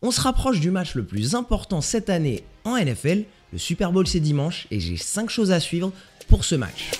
On se rapproche du match le plus important cette année en NFL, le Super Bowl c'est dimanche et j'ai 5 choses à suivre pour ce match.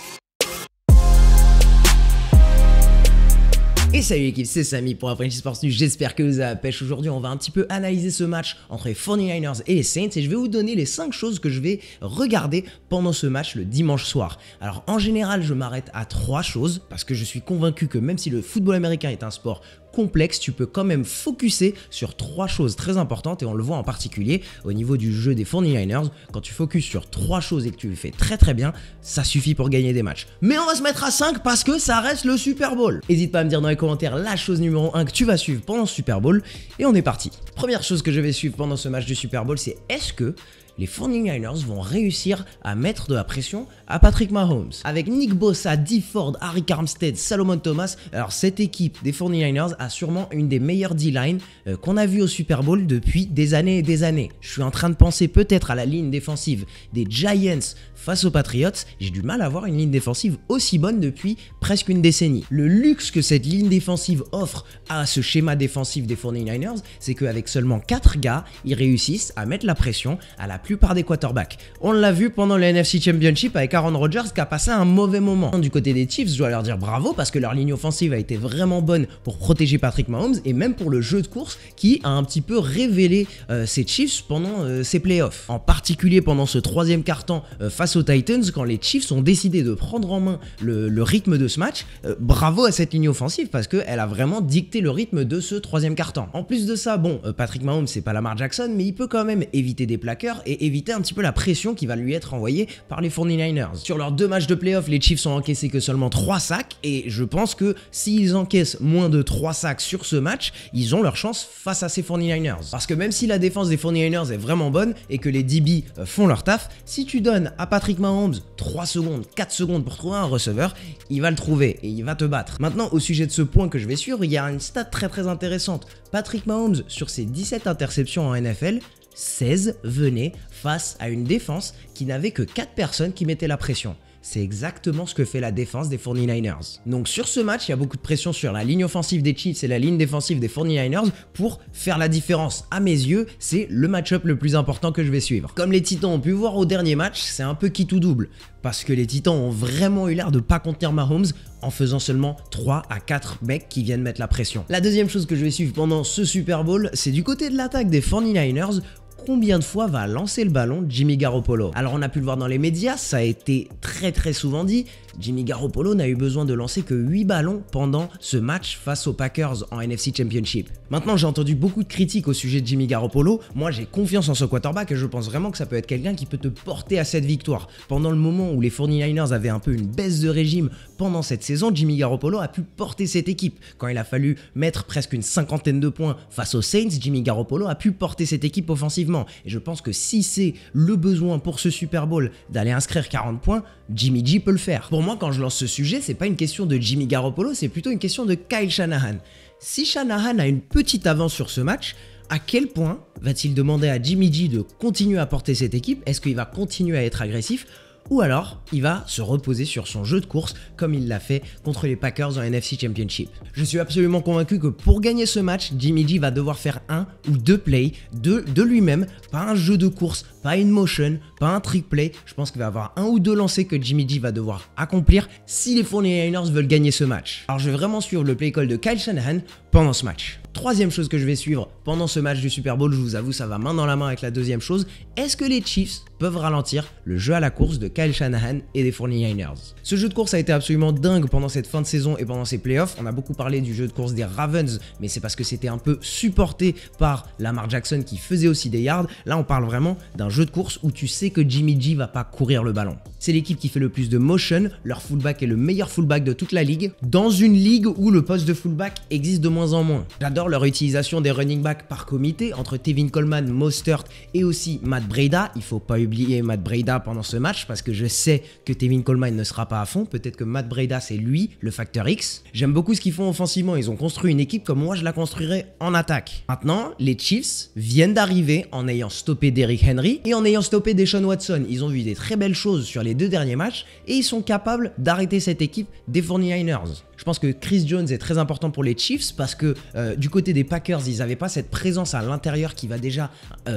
Et salut l'équipe, c'est Samy pour Apprentice Sports News, j'espère que vous avez la pêche. Aujourd'hui on va un petit peu analyser ce match entre les 49ers et les Saints et je vais vous donner les 5 choses que je vais regarder pendant ce match le dimanche soir. Alors en général je m'arrête à 3 choses parce que je suis convaincu que même si le football américain est un sport complexe, tu peux quand même focuser sur 3 choses très importantes et on le voit en particulier au niveau du jeu des 49ers. Quand tu focuses sur 3 choses et que tu le fais très bien, ça suffit pour gagner des matchs. Mais on va se mettre à 5 parce que ça reste le Super Bowl. N'hésite pas à me dire dans les commentaires la chose numéro 1 que tu vas suivre pendant le Super Bowl et on est parti. Première chose que je vais suivre pendant ce match du Super Bowl, c'est est-ce que les 49ers vont réussir à mettre de la pression à Patrick Mahomes. Avec Nick Bosa, Dee Ford, Arik Armstead, Solomon Thomas, alors cette équipe des 49ers a sûrement une des meilleures D-line qu'on a vu au Super Bowl depuis des années et des années. Je suis en train de penser peut-être à la ligne défensive des Giants face aux Patriots. J'ai du mal à voir une ligne défensive aussi bonne depuis presque une décennie. Le luxe que cette ligne défensive offre à ce schéma défensif des 49ers, c'est qu'avec seulement 4 gars, ils réussissent à mettre la pression à la plupart des quarterbacks. On l'a vu pendant le NFC Championship avec Aaron Rodgers qui a passé un mauvais moment. Du côté des Chiefs, je dois leur dire bravo parce que leur ligne offensive a été vraiment bonne pour protéger Patrick Mahomes et même pour le jeu de course qui a un petit peu révélé ces Chiefs pendant ces playoffs. En particulier pendant ce 3e quart-temps face aux Titans, quand les Chiefs ont décidé de prendre en main le rythme de ce match, bravo à cette ligne offensive parce qu'elle a vraiment dicté le rythme de ce 3e quart-temps. En plus de ça, bon, Patrick Mahomes c'est pas Lamar Jackson, mais il peut quand même éviter des plaqueurs et éviter un petit peu la pression qui va lui être envoyée par les 49ers. Sur leurs 2 matchs de playoff, les Chiefs ont encaissé que seulement 3 sacs et je pense que s'ils encaissent moins de 3 sacs sur ce match, ils ont leur chance face à ces 49ers. Parce que même si la défense des 49ers est vraiment bonne et que les DB font leur taf, si tu donnes à Patrick Mahomes 3 secondes, 4 secondes pour trouver un receveur, il va le trouver et il va te battre. Maintenant, au sujet de ce point que je vais suivre, il y a une stat très intéressante. Patrick Mahomes, sur ses 17 interceptions en NFL, 16 venaient face à une défense qui n'avait que 4 personnes qui mettaient la pression. C'est exactement ce que fait la défense des 49ers. Donc sur ce match, il y a beaucoup de pression sur la ligne offensive des Chiefs et la ligne défensive des 49ers pour faire la différence. À mes yeux, c'est le match-up le plus important que je vais suivre. Comme les Titans ont pu voir au dernier match, c'est un peu qui tout double. Parce que les Titans ont vraiment eu l'air de pas contenir Mahomes en faisant seulement 3 à 4 mecs qui viennent mettre la pression. La deuxième chose que je vais suivre pendant ce Super Bowl, c'est du côté de l'attaque des 49ers. Combien de fois va lancer le ballon Jimmy Garoppolo? Alors on a pu le voir dans les médias, ça a été très souvent dit, Jimmy Garoppolo n'a eu besoin de lancer que 8 ballons pendant ce match face aux Packers en NFC Championship. Maintenant j'ai entendu beaucoup de critiques au sujet de Jimmy Garoppolo, moi j'ai confiance en ce quarterback et je pense vraiment que ça peut être quelqu'un qui peut te porter à cette victoire. Pendant le moment où les 49ers avaient un peu une baisse de régime pendant cette saison, Jimmy Garoppolo a pu porter cette équipe. Quand il a fallu mettre presque une 50aine de points face aux Saints, Jimmy Garoppolo a pu porter cette équipe offensivement. Et je pense que si c'est le besoin pour ce Super Bowl d'aller inscrire 40 points, Jimmy G peut le faire. Pour moi, quand je lance ce sujet, c'est pas une question de Jimmy Garoppolo, c'est plutôt une question de Kyle Shanahan. Si Shanahan a une petite avance sur ce match, à quel point va-t-il demander à Jimmy G de continuer à porter cette équipe? Est-ce qu'il va continuer à être agressif? Ou alors, il va se reposer sur son jeu de course comme il l'a fait contre les Packers en NFC Championship. Je suis absolument convaincu que pour gagner ce match, Jimmy G va devoir faire 1 ou 2 plays de lui-même, pas un jeu de course, pas une motion, pas un trick play. Je pense qu'il va y avoir 1 ou 2 lancers que Jimmy G va devoir accomplir si les 49ers veulent gagner ce match. Alors je vais vraiment suivre le play call de Kyle Shanahan pendant ce match. Troisième chose que je vais suivre pendant ce match du Super Bowl, je vous avoue, ça va main dans la main avec la deuxième chose. Est-ce que les Chiefs peuvent ralentir le jeu à la course de Kyle Shanahan et des 49ers? Ce jeu de course a été absolument dingue pendant cette fin de saison et pendant ces playoffs. On a beaucoup parlé du jeu de course des Ravens, mais c'est parce que c'était un peu supporté par Lamar Jackson qui faisait aussi des yards. Là, on parle vraiment d'un jeu de course où tu sais que Jimmy G va pas courir le ballon. C'est l'équipe qui fait le plus de motion. Leur fullback est le meilleur fullback de toute la ligue, dans une ligue où le poste de fullback existe de moins en moins. J'adore leur utilisation des running backs par comité entre Tevin Coleman, Mostert et aussi Matt Breida. Il faut pas oublier Matt Breida pendant ce match parce que je sais que Tevin Coleman ne sera pas à fond. Peut-être que Matt Breida c'est lui le facteur X. J'aime beaucoup ce qu'ils font offensivement. Ils ont construit une équipe comme moi je la construirais en attaque. Maintenant, les Chiefs viennent d'arriver en ayant stoppé Derrick Henry et en ayant stoppé Deshaun Watson. Ils ont vu des très belles choses sur les 2 derniers matchs et ils sont capables d'arrêter cette équipe des 49ers. Je pense que Chris Jones est très important pour les Chiefs parce que du côté des Packers, ils n'avaient pas cette présence à l'intérieur qui va déjà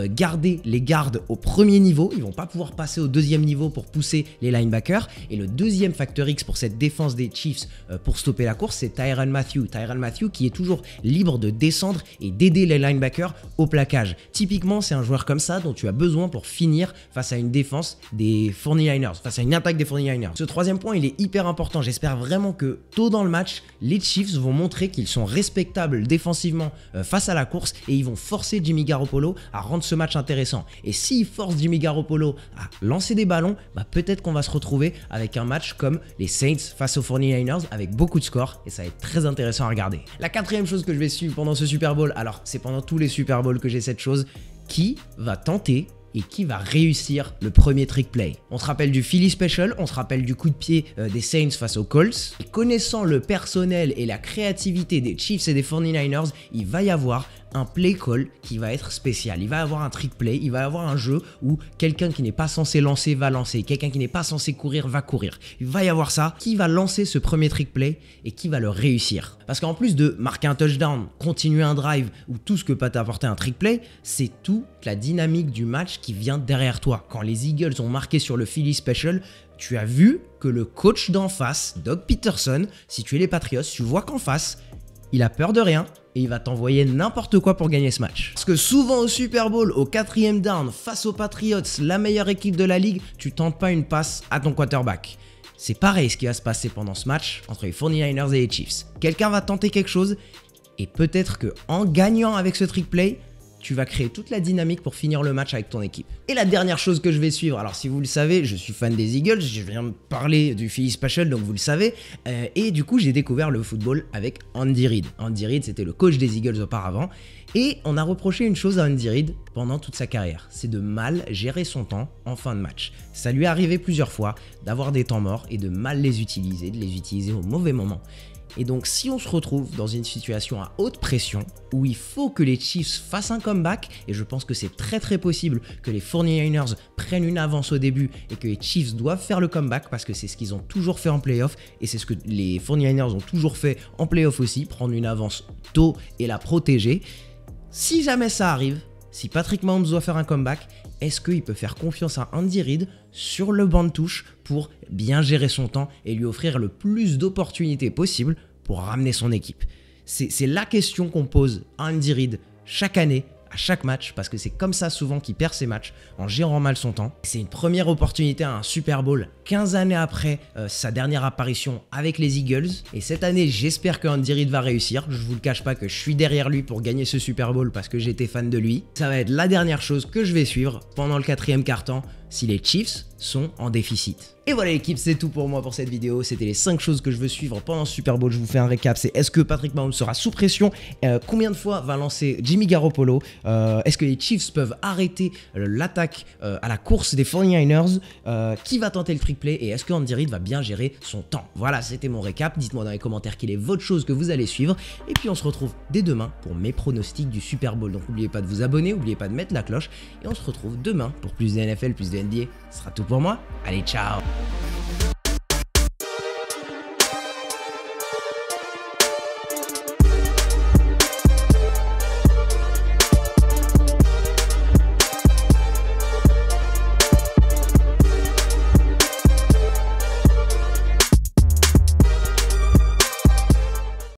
garder les gardes au premier niveau. Ils vont pas pouvoir passer au deuxième niveau pour pousser les linebackers. Et le deuxième facteur X pour cette défense des Chiefs pour stopper la course, c'est Tyrann Mathieu. Tyrann Mathieu qui est toujours libre de descendre et d'aider les linebackers au plaquage. Typiquement, c'est un joueur comme ça dont tu as besoin pour finir face à une défense des 49ers, face à une attaque des 49ers. Ce troisième point, il est hyper important. J'espère vraiment que tôt dans le match, les Chiefs vont montrer qu'ils sont respectables défensivement face à la course et ils vont forcer Jimmy Garoppolo à rendre ce match intéressant. Et s'ils forcent Jimmy Garoppolo à lancer des ballons, peut-être qu'on va se retrouver avec un match comme les Saints face aux 49ers avec beaucoup de scores et ça va être très intéressant à regarder. La quatrième chose que je vais suivre pendant ce Super Bowl, alors c'est pendant tous les Super Bowls que j'ai cette chose, qui va tenter et qui va réussir le premier trick play. On se rappelle du Philly Special, on se rappelle du coup de pied des Saints face aux Colts. Et connaissant le personnel et la créativité des Chiefs et des 49ers, il va y avoir un play call qui va être spécial. Il va y avoir un trick play, il va y avoir un jeu où quelqu'un qui n'est pas censé lancer va lancer, quelqu'un qui n'est pas censé courir va courir. Il va y avoir ça. Qui va lancer ce premier trick play et qui va le réussir? Parce qu'en plus de marquer un touchdown, continuer un drive ou tout ce que peut t'apporter un trick play, c'est toute la dynamique du match qui vient derrière toi. Quand les Eagles ont marqué sur le Philly Special, tu as vu que le coach d'en face, Doug Peterson, si tu es les Patriots, tu vois qu'en face, il a peur de rien et il va t'envoyer n'importe quoi pour gagner ce match. Parce que souvent au Super Bowl, au 4e down, face aux Patriots, la meilleure équipe de la ligue, tu tentes pas une passe à ton quarterback. C'est pareil ce qui va se passer pendant ce match entre les 49ers et les Chiefs. Quelqu'un va tenter quelque chose et peut-être qu'en gagnant avec ce trick play, tu vas créer toute la dynamique pour finir le match avec ton équipe. Et la dernière chose que je vais suivre, alors si vous le savez, je suis fan des Eagles, je viens de parler du Philly Special, donc vous le savez, et du coup j'ai découvert le football avec Andy Reid. Andy Reid, c'était le coach des Eagles auparavant, et on a reproché une chose à Andy Reid pendant toute sa carrière, c'est de mal gérer son temps en fin de match. Ça lui est arrivé plusieurs fois d'avoir des temps morts et de mal les utiliser, de les utiliser au mauvais moment. Et donc si on se retrouve dans une situation à haute pression où il faut que les Chiefs fassent un comeback, et je pense que c'est très possible que les 49ers prennent une avance au début et que les Chiefs doivent faire le comeback parce que c'est ce qu'ils ont toujours fait en playoff et c'est ce que les 49ers ont toujours fait en playoff aussi, prendre une avance tôt et la protéger. Si jamais ça arrive, si Patrick Mahomes doit faire un comeback, est-ce qu'il peut faire confiance à Andy Reid sur le banc de touche pour bien gérer son temps et lui offrir le plus d'opportunités possible pour ramener son équipe? C'est la question qu'on pose à Andy Reid chaque année, à chaque match, parce que c'est comme ça souvent qu'il perd ses matchs, en gérant mal son temps. C'est une première opportunité à un Super Bowl 15 années après sa dernière apparition avec les Eagles. Et cette année, j'espère que Andy Reid va réussir. Je vous le cache pas que je suis derrière lui pour gagner ce Super Bowl parce que j'étais fan de lui. Ça va être la dernière chose que je vais suivre pendant le 4e quart-temps si les Chiefs sont en déficit. Et voilà l'équipe, c'est tout pour moi pour cette vidéo. C'était les 5 choses que je veux suivre pendant ce Super Bowl. Je vous fais un récap. C'est est-ce que Patrick Mahomes sera sous pression? Combien de fois va lancer Jimmy Garoppolo? Est-ce que les Chiefs peuvent arrêter l'attaque à la course des 49ers? Qui va tenter le trick play? Et est-ce que Andy Reid va bien gérer son temps? Voilà, c'était mon récap. Dites-moi dans les commentaires quelle est votre chose que vous allez suivre. Et puis on se retrouve dès demain pour mes pronostics du Super Bowl. Donc n'oubliez pas de vous abonner, n'oubliez pas de mettre la cloche. Et on se retrouve demain pour plus de NFL, plus de NBA. Ce sera tout pour moi. Allez, ciao!